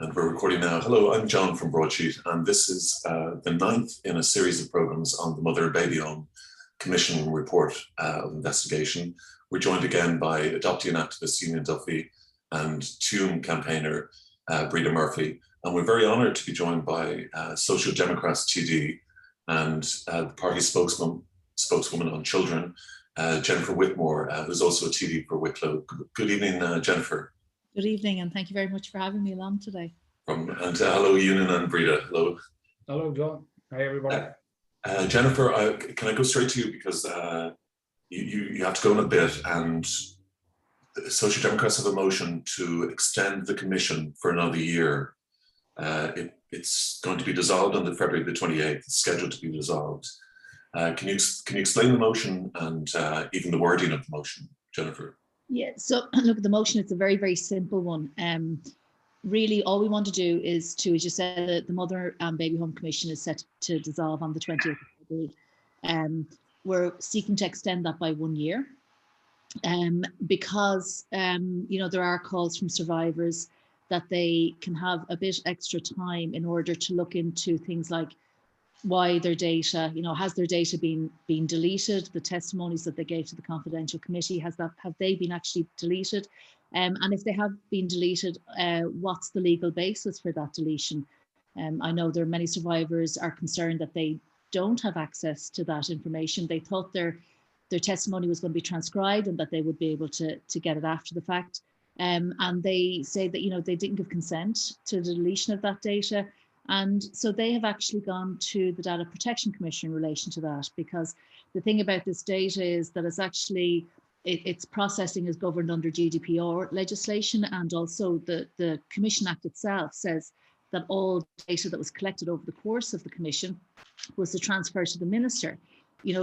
And we're recording now. Hello, I'm John from Broadsheet, and this is the 9th in a series of programs on the Mother and Baby Home Commission report of investigation. We're joined again by adoptee and activist Eunan Duffy and Tuam campaigner Breeda Murphy. And we're very honoured to be joined by Social Democrat TD and the party spokeswoman on children, Jennifer Whitmore, who's also a TD for Wicklow. Good evening, Jennifer. Good evening, and thank you very much for having me along today. And hello, Eunan and Breeda. Hello. Hello, John. Hi, everybody. Jennifer, can I go straight to you because you have to go in a bit, and the Social Democrats have a motion to extend the commission for another year. It's going to be dissolved on February the 28th. It's scheduled to be dissolved. Can you explain the motion and even the wording of the motion, Jennifer? Yeah, so look at the motion. It's a very, very simple one. Really, all we want to do is to, as you said, the Mother and Baby Home Commission is set to dissolve on the 20th of February. We're seeking to extend that by 1 year because, there are calls from survivors that they can have a bit extra time in order to look into things like why their data, has their data been deleted? The testimonies that they gave to the confidential committee, have they been actually deleted? And if they have been deleted, what's the legal basis for that deletion? I know there are many survivors are concerned that they don't have access to that information. They thought their testimony was going to be transcribed and that they would be able to get it after the fact. And they say that, they didn't give consent to the deletion of that data. And so they have actually gone to the Data Protection Commission in relation to that, because the thing about this data is that it's actually, its processing is governed under GDPR legislation, and also the Commission Act itself says that all data that was collected over the course of the Commission was to transfer to the Minister.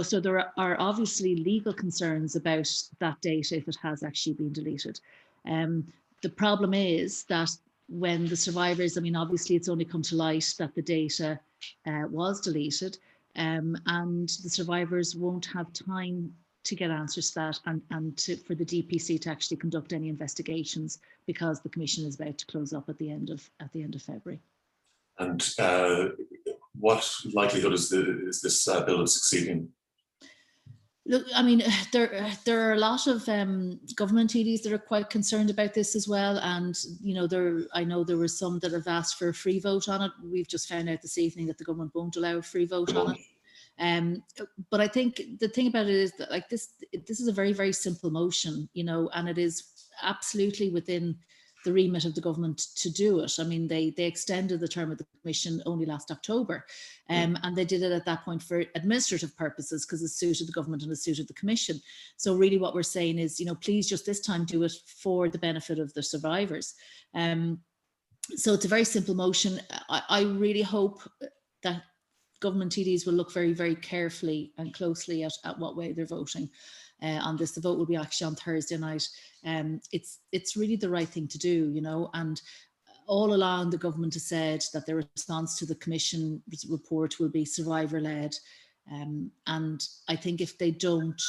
So there are obviously legal concerns about that data if it has actually been deleted. The problem is that when the survivors, obviously it's only come to light that the data was deleted, and the survivors won't have time to get answers to that and for the DPC to actually conduct any investigations, because the commission is about to close up at the end of February. And what likelihood is this bill of succeeding? Look, there are a lot of government TDs that are quite concerned about this as well, and I know there were some that have asked for a free vote on it. We've just found out this evening that the government won't allow a free vote on it. But I think the thing about it is that this is a very, very simple motion, and it is absolutely within the remit of the government to do it. They extended the term of the commission only last October, and they did it at that point for administrative purposes because it suited the government and it suited the commission. So really what we're saying is, please just this time do it for the benefit of the survivors. So it's a very simple motion. I really hope that government TDs will look very, very carefully and closely at what way they're voting on this. The vote will be actually on Thursday night. It's really the right thing to do, and all along the government has said that their response to the commission report will be survivor-led. And I think if they don't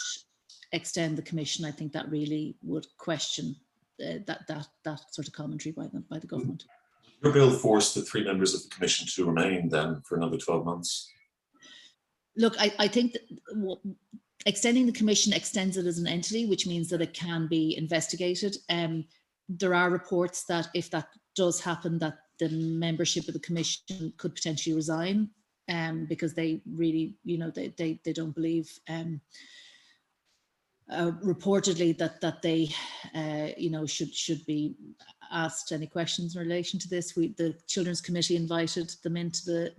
extend the commission, I think that really would question that sort of commentary by the government. Your bill forced the 3 members of the commission to remain then for another 12 months. Look, I think that extending the commission extends it as an entity, which means that it can be investigated. There are reports that if that does happen, that the membership of the commission could potentially resign because they really, they don't believe reportedly that they, should be asked any questions in relation to this. The Children's Committee invited them into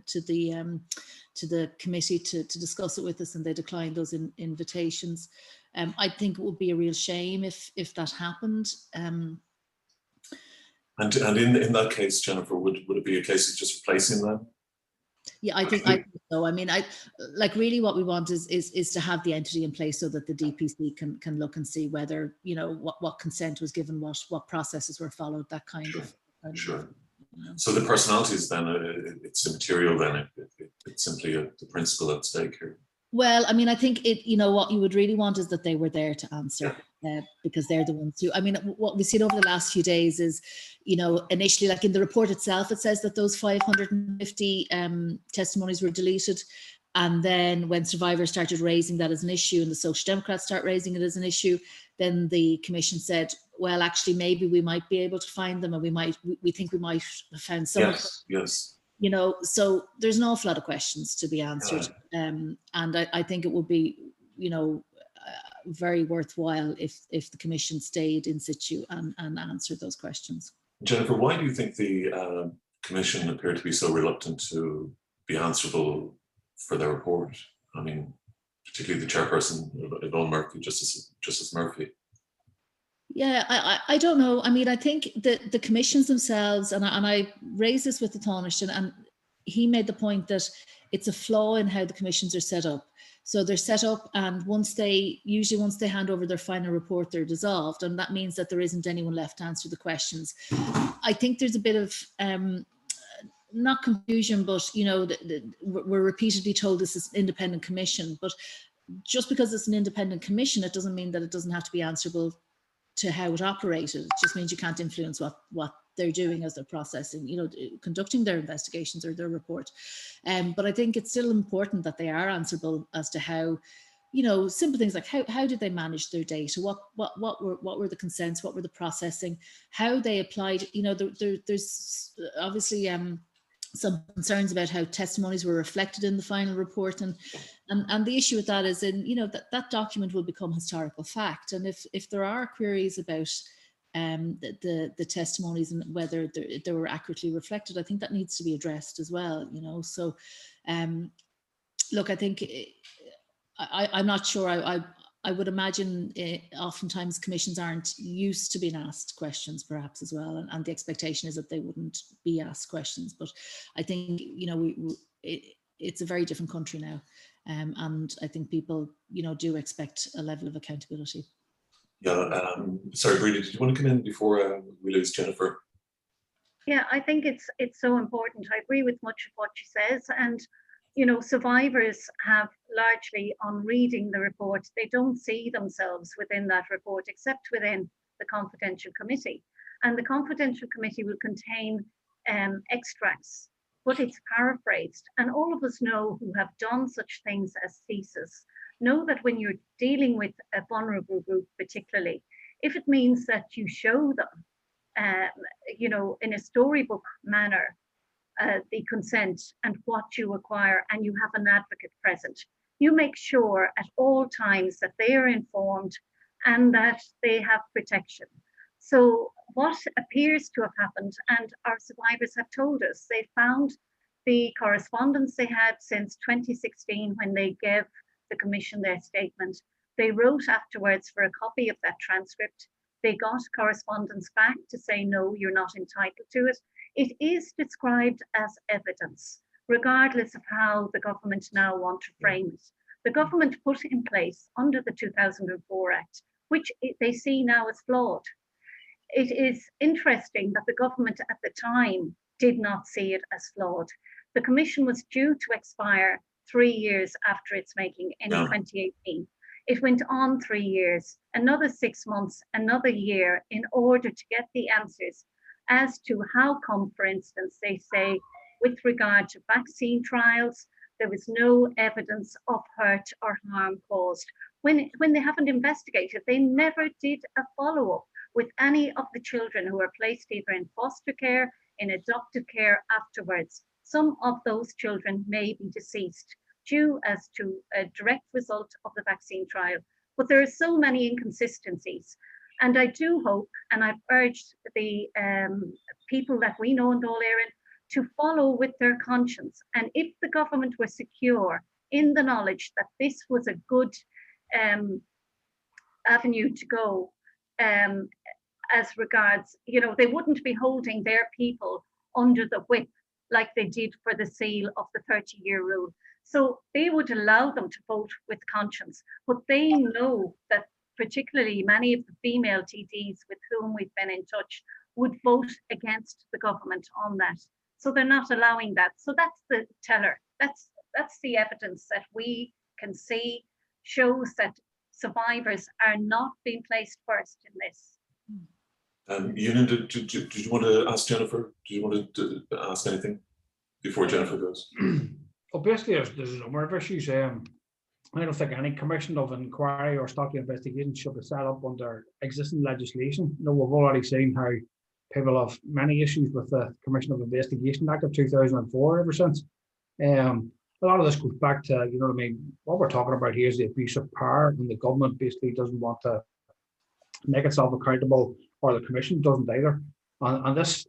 the committee to discuss it with us, and they declined those invitations. I think it would be a real shame if that happened. And in that case, Jennifer, would it be a case of just replacing them? Yeah, I think so. Really what we want is to have the entity in place so that the DPC can look and see whether, what consent was given, what processes were followed, that kind of. Sure. So the personalities then, it's immaterial then, it's simply the principle at stake here. Well, I think what you would really want is that they were there to answer. because they're the ones who, I mean, what we've seen over the last few days is, initially, like in the report itself, it says that those 550 testimonies were deleted. And then when survivors started raising that as an issue and the Social Democrats start raising it as an issue, then the commission said, well, actually, maybe we might be able to find them, and we think we might have found some of them. Yes. So there's an awful lot of questions to be answered. And I think it would be, very worthwhile if the commission stayed in situ and answered those questions. Jennifer, why do you think the commission appeared to be so reluctant to be answerable for their report? I mean, particularly the chairperson, Eunan Murphy, Justice Murphy. Yeah, I don't know. I mean, I think that the commissions themselves, and I raised this with the Taoiseach, and he made the point that it's a flaw in how the commissions are set up. So they're set up, and once they hand over their final report, they're dissolved, and that means that there isn't anyone left to answer the questions. I think there's a bit of not confusion, but we're repeatedly told this is an independent commission. But just because it's an independent commission, it doesn't mean that it doesn't have to be answerable to how it operated. It just means you can't influence what they're doing as they're processing, conducting their investigations or their report. But I think it's still important that they are answerable as to how, simple things like how did they manage their data? What were the consents? What were the processing? How they applied? There's obviously some concerns about how testimonies were reflected in the final report, and the issue with that is that document will become historical fact, and if there are queries about the testimonies and whether they were accurately reflected, I think that needs to be addressed as well. So look, I think I'm not sure. I would imagine oftentimes commissions aren't used to being asked questions, perhaps as well, and the expectation is that they wouldn't be asked questions. But I think it's a very different country now, and I think people do expect a level of accountability. Yeah. Sorry, Breeda, did you want to come in before we lose Jennifer? Yeah, I think it's so important. I agree with much of what she says, and survivors have largely, on reading the report, they don't see themselves within that report except within the confidential committee. And the confidential committee will contain extracts, but it's paraphrased. And all of us know, who have done such things as thesis, know that when you're dealing with a vulnerable group particularly, if it means that you show them, in a storybook manner, the consent and what you acquire, and you have an advocate present, you make sure at all times that they are informed and that they have protection. So what appears to have happened, and our survivors have told us, they found the correspondence they had since 2016 when they gave the commission their statement. They wrote afterwards for a copy of that transcript. They got correspondence back to say, no, you're not entitled to it. It is described as evidence, regardless of how the government now want to frame it. The government put in place under the 2004 Act, which they see now as flawed. It is interesting that the government at the time did not see it as flawed. The commission was due to expire 3 years after its making in 2018. It went on 3 years, another 6 months, another year, in order to get the answers as to how come, for instance, they say with regard to vaccine trials, there was no evidence of hurt or harm caused. When they haven't investigated, they never did a follow-up with any of the children who were placed either in foster care, in adoptive care afterwards. Some of those children may be deceased due as to a direct result of the vaccine trial. But there are so many inconsistencies. And I do hope, and I've urged the people that we know in Dáil Éireann to follow with their conscience. And if the government were secure in the knowledge that this was a good avenue to go, as regards, they wouldn't be holding their people under the whip like they did for the seal of the 30-year rule. So they would allow them to vote with conscience, but they know that particularly many of the female TDs with whom we've been in touch would vote against the government on that. So they're not allowing that. So that's the teller. That's the evidence that we can see shows that survivors are not being placed first in this. Eunan, did you want to ask Jennifer? Do you want to ask anything before Jennifer goes? Well, basically, there's a number of issues. I don't think any commission of inquiry or stock investigation should be set up under existing legislation. You know, we've already seen how people have many issues with the Commission of Investigation Act of 2004 ever since. A lot of this goes back to, you know what I mean, what we're talking about here is the abuse of power, and the government basically doesn't want to make itself accountable, or the commission doesn't either. And this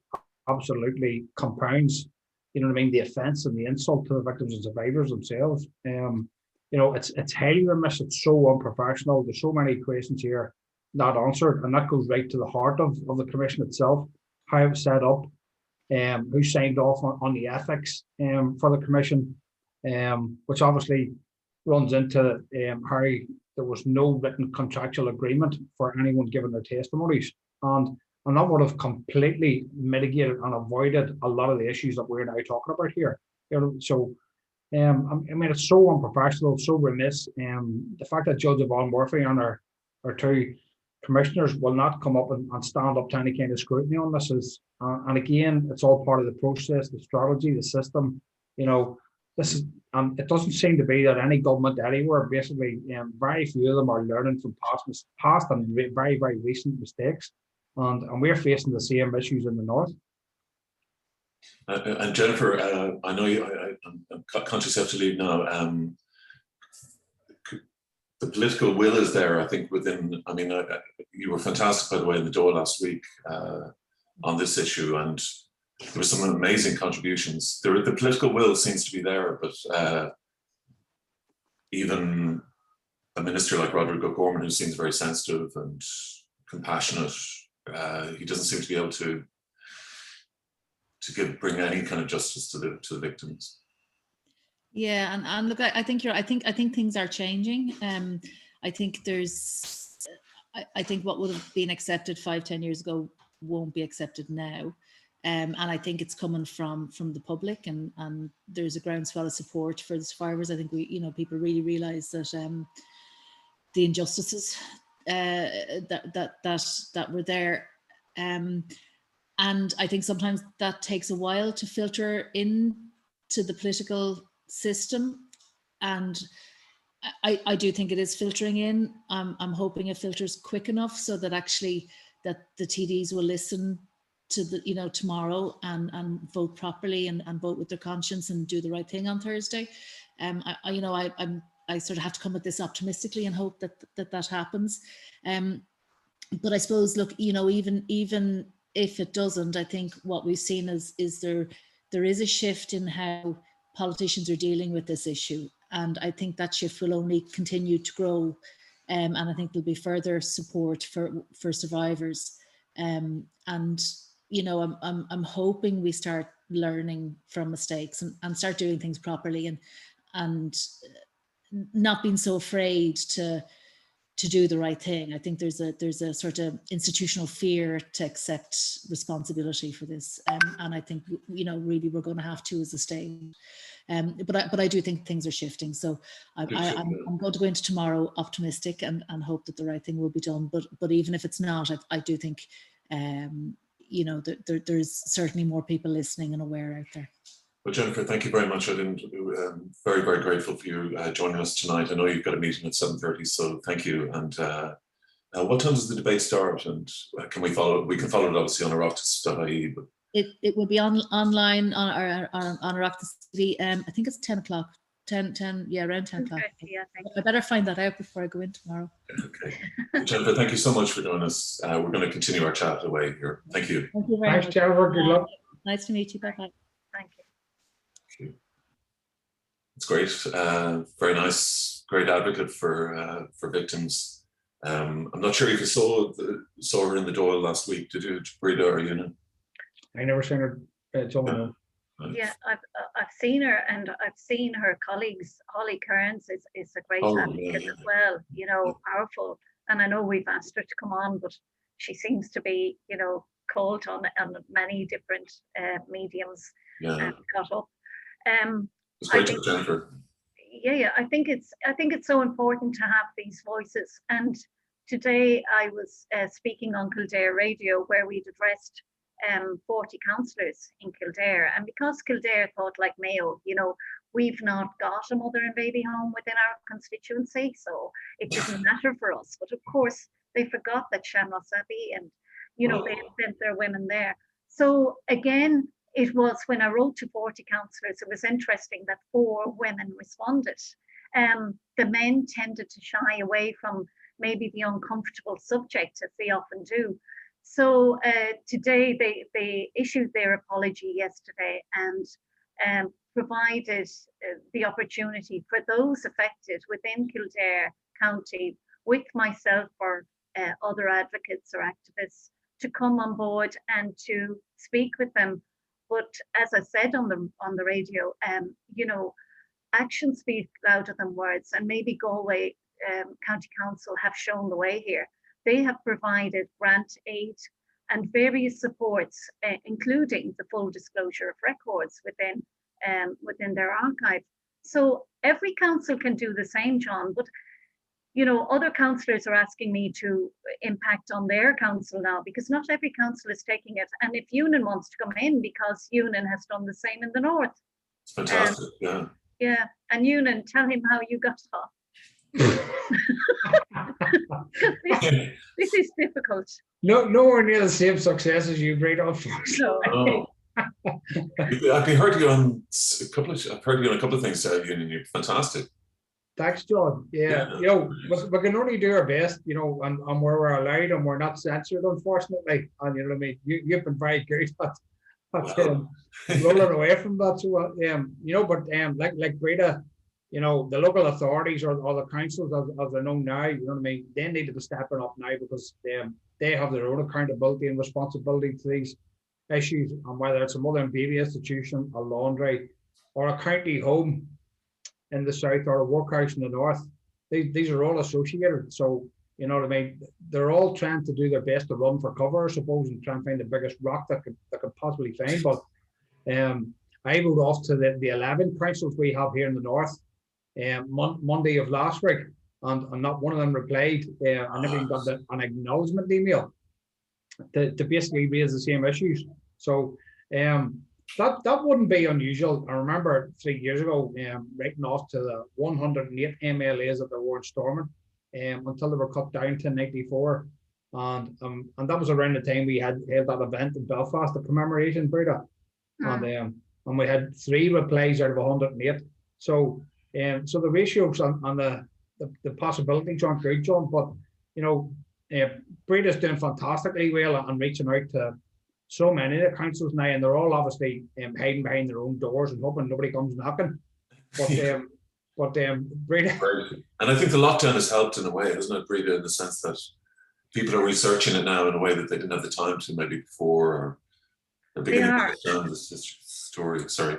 absolutely compounds, you know what I mean, the offence and the insult to the victims and survivors themselves. You know, it's highly remiss, it's so unprofessional. There's so many questions here not answered, and that goes right to the heart of the commission itself, how it was set up, who signed off on the ethics for the commission, which obviously runs into how there was no written contractual agreement for anyone giving their testimonies. And that would have completely mitigated and avoided a lot of the issues that we're now talking about here. You know, so I mean, it's so unprofessional, so remiss. The fact that Judge Breeda Murphy and our two commissioners will not come up and stand up to any kind of scrutiny on this is, and again, it's all part of the process, the strategy, the system. You know, this is, it doesn't seem to be that any government anywhere, basically, very few of them are learning from past and very, very recent mistakes, and we're facing the same issues in the north. And Jennifer, I know I'm conscious you have to leave now. The political will is there, I think, within, I mean, you were fantastic, by the way, in the door last week on this issue, and there were some amazing contributions. The political will seems to be there, but even a minister like Roderick O'Gorman, who seems very sensitive and compassionate, he doesn't seem to be able to bring any kind of justice to the victims. Yeah, and look, I think I think things are changing. I think I think what would have been accepted 5-10 years ago won't be accepted now. And I think it's coming from the public, and there's a groundswell of support for the survivors. I think people really realise that the injustices that were there, and I think sometimes that takes a while to filter into the political system, and I do think it is filtering in. I'm hoping it filters quick enough so that actually that the TDs will listen to the tomorrow and vote properly and vote with their conscience and do the right thing on Thursday. I sort of have to come at this optimistically and hope that happens. But I suppose, look, even if it doesn't, I think what we've seen is there is a shift in how politicians are dealing with this issue, and I think that shift will only continue to grow, and I think there'll be further support for survivors, and I'm hoping we start learning from mistakes and start doing things properly and not being so afraid to do the right thing. I think there's a sort of institutional fear to accept responsibility for this, and I think really we're going to have to as a state. But I do think things are shifting. So I'm going to go into tomorrow optimistic and hope that the right thing will be done. But even if it's not, I do think there's certainly more people listening and aware out there. Well, Jennifer, thank you very much. Very, very grateful for you joining us tonight. I know you've got a meeting at 7:30, so thank you. And what time does the debate start? And can we follow it? We can follow it obviously on oireachtas.ie. But it will be online on Oireachtas TV. I think it's 10 o'clock. 10, yeah, around 10 o'clock. Yeah, I better find that out before I go in tomorrow. Okay. Jennifer, thank you so much for joining us. We're going to continue our chat away here. Thank you. Thank you very much. Thanks, Jennifer. Good luck. Nice to meet you. Bye-bye. Thank you. It's great, very nice, great advocate for victims. I'm not sure if you saw her in the Dáil last week. Did you, Breeda or Eunan? I never seen her. Yeah, I've seen her, and I've seen her colleagues. Holly Kearns is a great advocate as well. Powerful. And I know we've asked her to come on, but she seems to be called on many different mediums and got up. It's great to have Jennifer. yeah, I think it's so important to have these voices. And today I was speaking on Kildare Radio, where we'd addressed 40 councillors in Kildare, and because Kildare thought like Mayo, we've not got a mother and baby home within our constituency, so it didn't matter for us. But of course, they forgot that Shamrock Abbey and they sent their women there. So again, it was when I wrote to 40 councillors, it was interesting that 4 women responded. The men tended to shy away from maybe the uncomfortable subject, as they often do. So today they issued their apology yesterday and provided the opportunity for those affected within Kildare County, with myself or other advocates or activists, to come on board and to speak with them. But as I said on the radio, actions speak louder than words, and maybe Galway County Council have shown the way here. They have provided grant aid and various supports, including the full disclosure of records within their archive. So every council can do the same, John, but other councillors are asking me to impact on their council now, because not every council is taking it. And if Eunan wants to come in, because Eunan has done the same in the north. It's fantastic, yeah. Yeah, and Eunan, tell him how you got off. This is difficult. Nowhere near the same success as you, Breeda. No. Oh. I've heard you on a couple of things, Eunan. You're fantastic. Thanks, John. Yeah. We can only do our best, and where we're allowed, and we're not censored, unfortunately. And what I mean, you've been very good at rolling away from that. So, but like Breeda, the local authorities or the councils, as they're known now, what I mean, they need to be stepping up now, because they have their own accountability and responsibility to these issues, and whether it's a mother and baby institution, a laundry, or a county home in the south, or a workhouse in the north, these are all associated. So, what I mean, they're all trying to do their best to run for cover, I suppose, and try and find the biggest rock that could possibly find. But I wrote off to the 11 councils we have here in the north Monday of last week, and not one of them replied. I never even got an acknowledgement email to basically raise the same issues. So that wouldn't be unusual. I remember 3 years ago writing off to the 108 MLAs that they were storming until they were cut down to 94. And that was around the time we had held that event in Belfast, the commemoration, Breeda. And we had 3 replies out of 108. So the ratios on the possibilities aren't great, John. But Breeda's doing fantastically well and reaching out to so many of the councils now, and they're all obviously hiding behind their own doors and hoping nobody comes knocking. But Breeda, and I think the lockdown has helped in a way, hasn't it, Breeda, in the sense that people are researching it now in a way that they didn't have the time to maybe before, or beginning to understand this story. Sorry.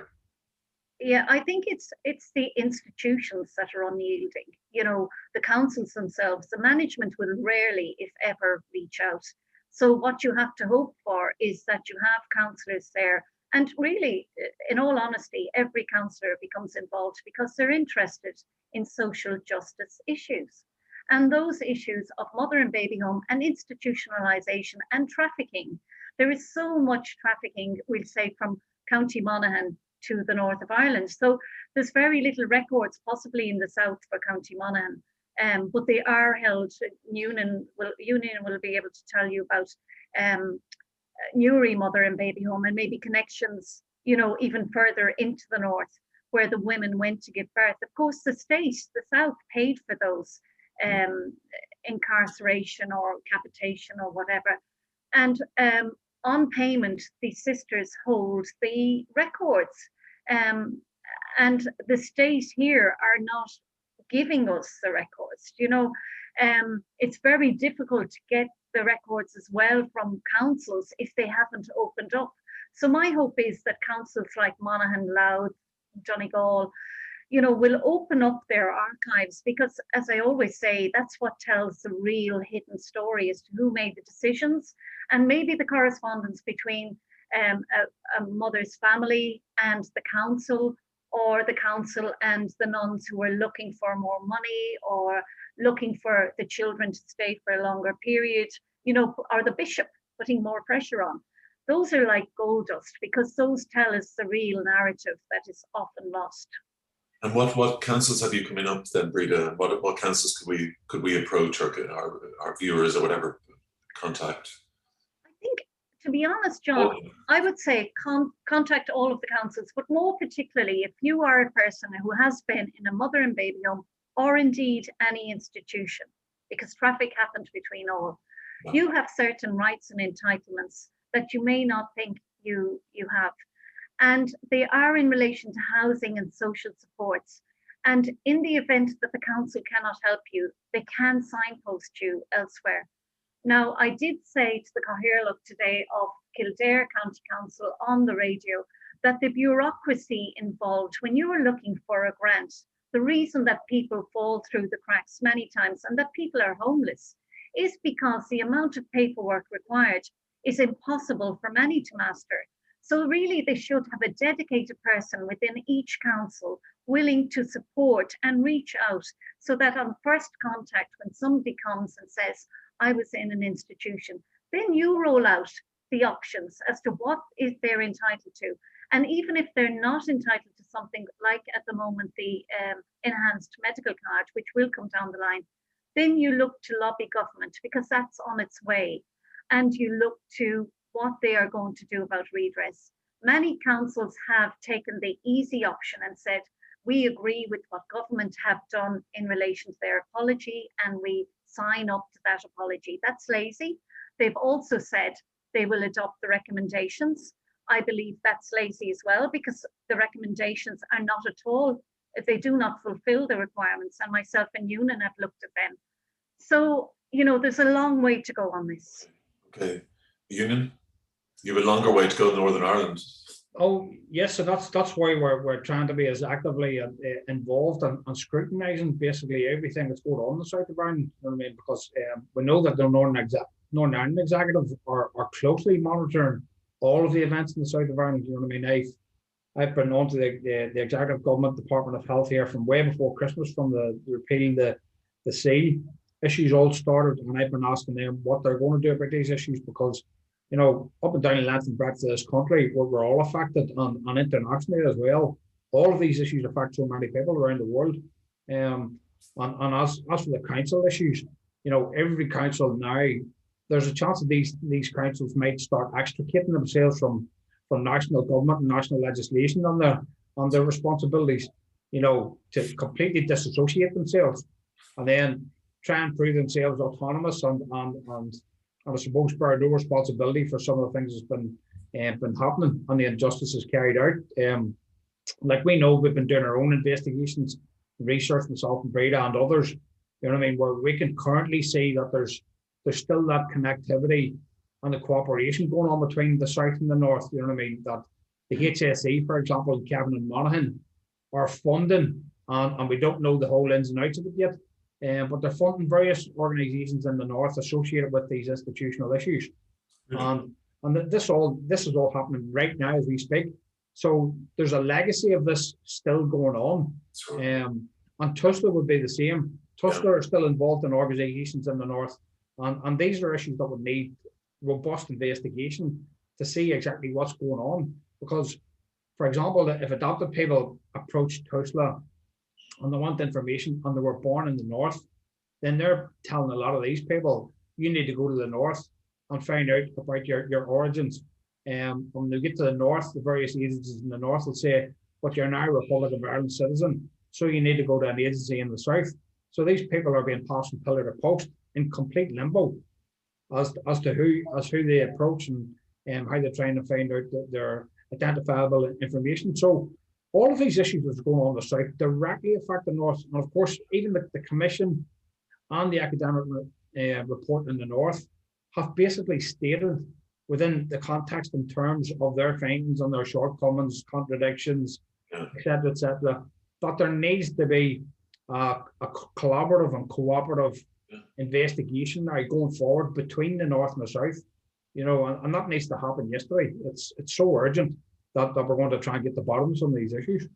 Yeah, I think it's the institutions that are unyielding. The councils themselves, the management will rarely, if ever, reach out. So what you have to hope for is that you have councillors there. And really, in all honesty, every councillor becomes involved because they're interested in social justice issues. And those issues of mother and baby home and institutionalisation and trafficking. There is so much trafficking, we'll say, from County Monaghan to the north of Ireland. So there's very little records possibly in the south for County Monaghan. But they are held. Eunan will be able to tell you about Newry Mother and Baby Home, and maybe connections, even further into the north, where the women went to give birth. Of course, the state, the south, paid for those incarceration or capitation or whatever. And on payment, the sisters hold the records. And the state here are not giving us the records. It's very difficult to get the records as well from councils if they haven't opened up. So my hope is that councils like Monaghan, Louth, Donegal, will open up their archives, because, as I always say, that's what tells the real hidden story as to who made the decisions, and maybe the correspondence between a mother's family and the council, or the council and the nuns who are looking for more money or looking for the children to stay for a longer period, you know, or the bishop putting more pressure on. Those are like gold dust because those tell us the real narrative that is often lost. And what councils have you coming up then, Breeda? What councils could we approach, or could our viewers or whatever contact? I think, to be honest, John, I would say contact all of the councils, but more particularly if you are a person who has been in a mother and baby home or indeed any institution, because traffic happens between all. Wow. You have certain rights and entitlements that you may not think you have. And they are in relation to housing and social supports. And in the event that the council cannot help you, they can signpost you elsewhere. Now, I did say to the Cathaoirleach today of Kildare County Council on the radio that the bureaucracy involved when you are looking for a grant, the reason that people fall through the cracks many times and that people are homeless is because the amount of paperwork required is impossible for many to master. So really they should have a dedicated person within each council willing to support and reach out so that on first contact, when somebody comes and says, I was in an institution, then you roll out the options as to what is they're entitled to. And even if they're not entitled to something like at the moment, the enhanced medical card, which will come down the line, then you look to lobby government because that's on its way. And you look to what they are going to do about redress. Many councils have taken the easy option and said, we agree with what government have done in relation to their apology and we sign up to that apology. That's lazy. They've also said they will adopt the recommendations. I believe that's lazy as well because the recommendations are not at all, if they do not fulfill the requirements, and myself and Eunan have looked at them. So, you know, there's a long way to go on this. Okay. Eunan, you have a longer way to go in Northern Ireland. Oh yes, so that's why we're trying to be as actively involved and scrutinising basically everything that's going on in the south of Ireland. You know what I mean? Because we know that the Northern Ireland Executive are closely monitoring all of the events in the south of Ireland. You know what I mean? I've been on to the Executive Government Department of Health here from way before Christmas, from the repealing the seal issues all started, and I've been asking them what they're going to do about these issues because, you know, up and down the length and breadth of this country, we're all affected, and internationally as well. All of these issues affect so many people around the world. And as for the council issues, you know, every council now, there's a chance that these councils might start extricating themselves from national government and national legislation on their responsibilities, you know, to completely disassociate themselves and then try and prove themselves autonomous and I suppose bear no responsibility for some of the things that's been happening and the injustices carried out. Like we know, we've been doing our own investigations, research, myself and Breeda and others. You know what I mean? Where we can currently see that there's still that connectivity and the cooperation going on between the south and the north. You know what I mean? That the HSE, for example, Kevin and Monaghan, are funding, and we don't know the whole ins and outs of it yet. But they're funding various organisations in the north associated with these institutional issues, and this is all happening right now as we speak. So there's a legacy of this still going on, and Tussla would be the same. Tussla are still involved in organisations in the north, and these are issues that would need robust investigation to see exactly what's going on. Because, for example, if adopted people approach Tussla and they want information and they were born in the north, then they're telling a lot of these people, you need to go to the north and find out about your origins. When they get to the north, the various agencies in the north will say, but you're now a Republic of Ireland citizen, so you need to go to an agency in the south. So these people are being passed from pillar to post in complete limbo as to who they approach and how they're trying to find out their identifiable information. So all of these issues that's going on in the south directly affect the north, and of course, even the commission and the academic report in the north have basically stated within the context and terms of their findings and their shortcomings, contradictions, etc., that there needs to be a collaborative and cooperative investigation now going forward between the north and the south. You know, and that needs to happen yesterday. It's so urgent that we're going to try and get to the bottom of some of these issues.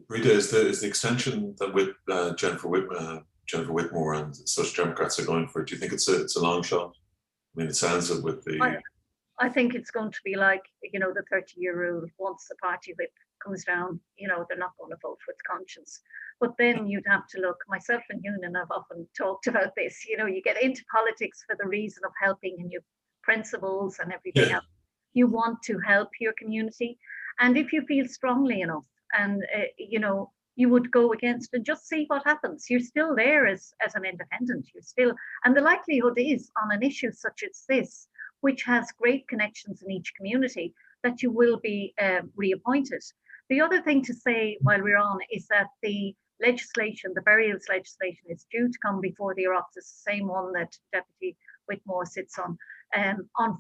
Breeda, is the extension that with Jennifer Whitmore and Social Democrats are going for, do you think it's a long shot? I mean, it sounds it with the... I think it's going to be like, you know, the 30-year rule. Once the party whip comes down, you know, they're not going to vote with conscience. But then you'd have to look, myself and Eunan have often talked about this, you know, you get into politics for the reason of helping and your principles and everything else. You want to help your community. And if you feel strongly enough and, you know, you would go against and just see what happens. You're still there as an independent. You're still, and the likelihood is on an issue such as this, which has great connections in each community, that you will be reappointed. The other thing to say while we're on is that the legislation, the burials legislation, is due to come before the Oireachtas, the same one that Deputy Whitmore sits on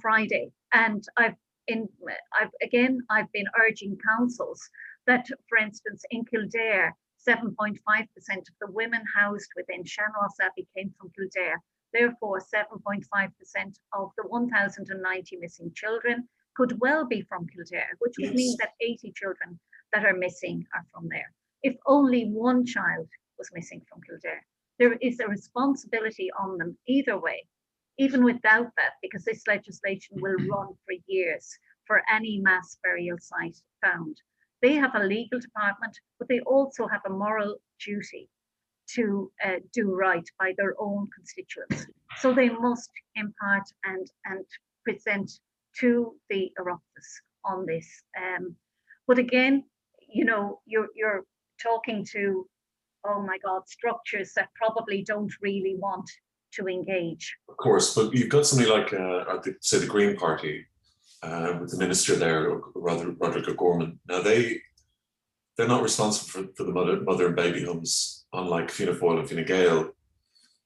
Friday. And I've been urging councils that, for instance, in Kildare, 7.5% of the women housed within Shanross Abbey came from Kildare. Therefore, 7.5% of the 1,090 missing children could well be from Kildare, which would mean that 80 children that are missing are from there. If only one child was missing from Kildare, there is a responsibility on them either way, even without that, because this legislation will run for years for any mass burial site found. They have a legal department, but they also have a moral duty to do right by their own constituents. So they must impart and present to the Oireachtas on this. But again, you know, you're talking to, oh my God, structures that probably don't really want to engage. Of course, but you've got something like, say, the Green Party with the minister there, Roderick O'Gorman. Now they're not responsible for the mother and baby homes, unlike Fianna Fáil and Fine Gael,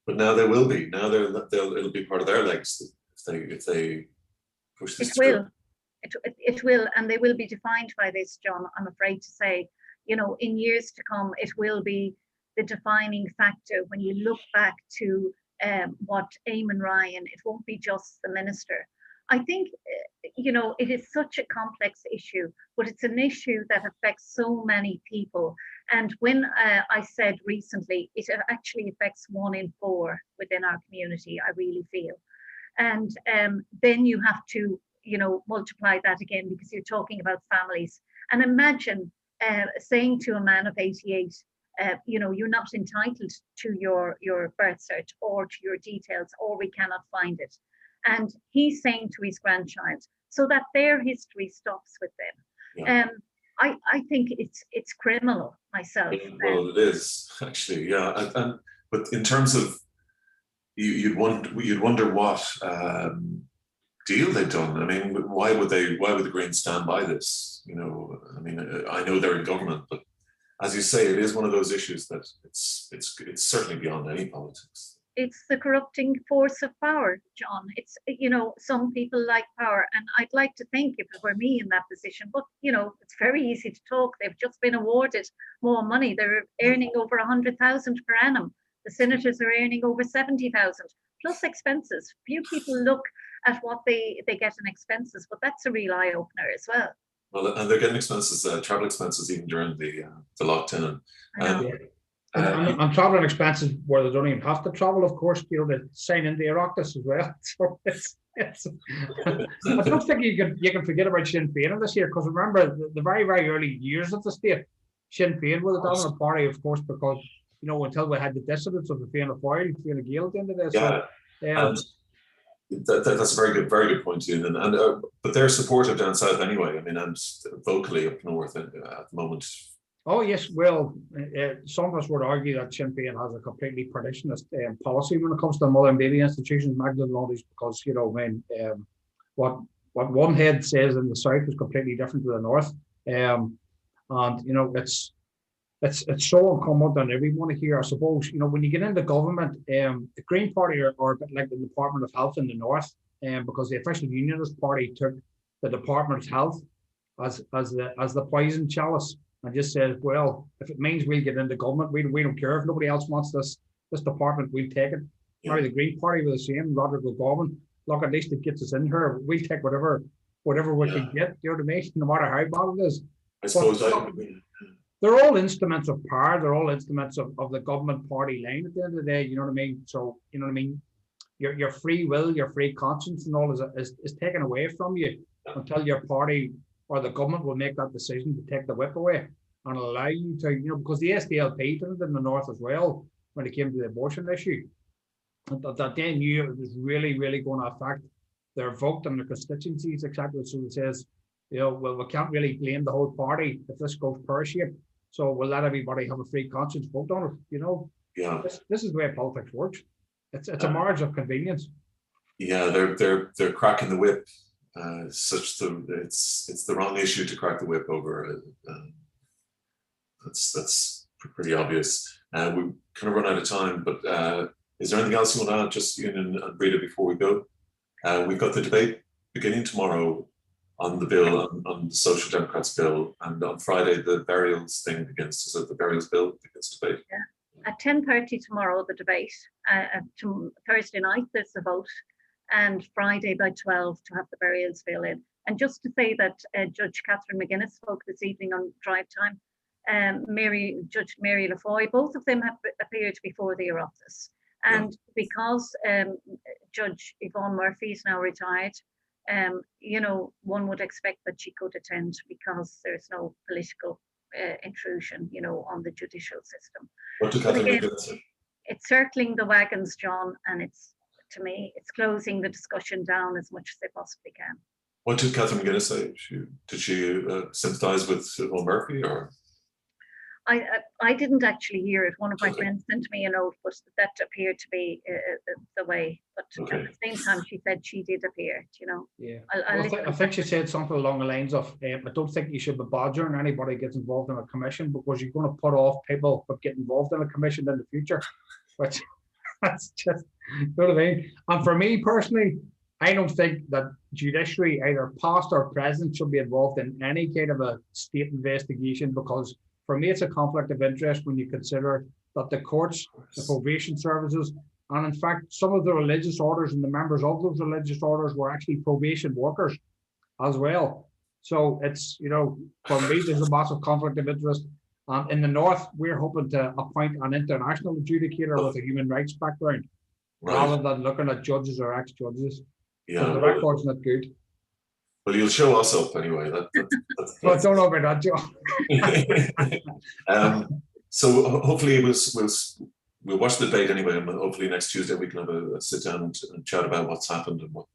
but now they will be. Now it'll be part of their legacy if they push this through. It will, and they will be defined by this, John. I'm afraid to say, you know, in years to come, it will be the defining factor when you look back to what Eamon Ryan. It won't be just the minister. I think, you know, it is such a complex issue, but it's an issue that affects so many people. And when I said recently, it actually affects 1 in 4 within our community, I really feel. And then you have to, you know, multiply that again, because you're talking about families. And imagine saying to a man of 88, you know, you're not entitled to your birth cert or to your details, or we cannot find it. And he's saying to his grandchild, so that their history stops with them. Yeah. I think it's criminal myself. Well, it is actually, yeah. But in terms of, you'd wonder what deal they've done. I mean, why would the Greens stand by this? You know, I mean, I know they're in government, but as you say, it is one of those issues that it's certainly beyond any politics. It's the corrupting force of power, John. It's, you know, some people like power, and I'd like to think if it were me in that position, but, you know, it's very easy to talk. They've just been awarded more money. They're earning over 100,000 per annum. The senators are earning over 70,000 plus expenses. Few people look at what they get in expenses, but that's a real eye opener as well. Well, and they're getting expenses, travel expenses, even during the lockdown. And traveling expenses where they don't even have to travel, of course, you know, they sign in the Oireachtas as well. So I don't think you can forget about Sinn Féin in this year, because remember the very, very early years of the state, Sinn Féin was the dominant party, of course, because, you know, until we had the dissidents of the Fianna Fáil, Fianna Gael at the end of this. Yeah. So, that's a very good point, Eunan. And but they're supportive down south anyway. I mean, and vocally up north at the moment. Oh yes, well, some of us would argue that Sinn Féin has a completely protectionist policy when it comes to mother and baby institutions, Magdalene and all these, because, you know, when what one head says in the south is completely different to the north, and you know, it's so incumbent on everyone here, I suppose. You know, when you get into government, the Green Party are a bit like the Department of Health in the north, because the official Unionist Party took the Department of Health as the poison chalice, and just said, well, if it means we'll get into government, we don't care if nobody else wants this department, we'll take it. Yeah. Now the Green Party were the same, Roderick O'Gorman, look, at least it gets us in here, we'll take whatever we can get, you know what I mean, no matter how bad it is. I suppose they're all instruments of power. They're all instruments of the government party line at the end of the day. You know what I mean? So, you know what I mean? Your free will, your free conscience and all is taken away from you until your party or the government will make that decision to take the whip away and allow you to, you know, because the SDLP did it in the North as well when it came to the abortion issue. That they knew it was really, really going to affect their vote and their constituencies, exactly. So it says, you know, well, we can't really blame the whole party if this goes pear-shaped. So we'll let everybody have a free conscience vote on it, you know. Yeah. This is the way politics works. It's a marriage of convenience. Yeah, they're cracking the whip. It's the wrong issue to crack the whip over. That's pretty obvious. We kind of run out of time, but is there anything else you want to add, just Eunan and Breeda, before we go? We've got the debate beginning tomorrow on the bill, on the Social Democrats bill, and on Friday the burials thing begins. Is it the burials bill begins debate? Yeah. At 10:30 tomorrow, the debate. Thursday night, there's the vote, and Friday by 12 to have the burials bill in. And just to say that Judge Catherine McGuinness spoke this evening on Drive Time, Judge Mary Lafoy, both of them have appeared before the Oireachtas. And because Judge Yvonne Murphy is now retired, you know, one would expect that she could attend because there's no political intrusion, you know, on the judicial system. What did Catherine McGuinness say? It's circling the wagons, John, and it's, to me, it's closing the discussion down as much as they possibly can. What did Catherine McGuinness say? Did she sympathise with Yvonne Murphy, or? I didn't actually hear it. One of my friends sent me a note, but that appeared to be the way. But at the same time, she said she did appear, you know. Yeah. I think she said something along the lines of, I don't think you should be badgering anybody who gets involved in a commission, because you're going to put off people that get involved in a commission in the future. Which, that's just, you know what I mean? And for me personally, I don't think that judiciary, either past or present, should be involved in any kind of a state investigation, because for me, it's a conflict of interest when you consider that the courts, the probation services, and in fact, some of the religious orders and the members of those religious orders were actually probation workers as well. So it's, you know, for me, there's a massive conflict of interest. In the North, we're hoping to appoint an international adjudicator with a human rights background, rather than looking at judges or ex-judges. Yeah, so the record's not good. Well, you'll show us up anyway. That's well, don't know about that, John. So hopefully we'll watch the debate anyway, and hopefully next Tuesday we can have a sit down and chat about what's happened and what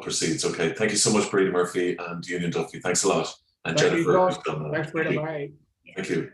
proceeds. Okay, thank you so much, Breeda Murphy and Eunan Duffy. Thanks a lot. And thank Jennifer. Thanks, Breeda. Bye. Thank you.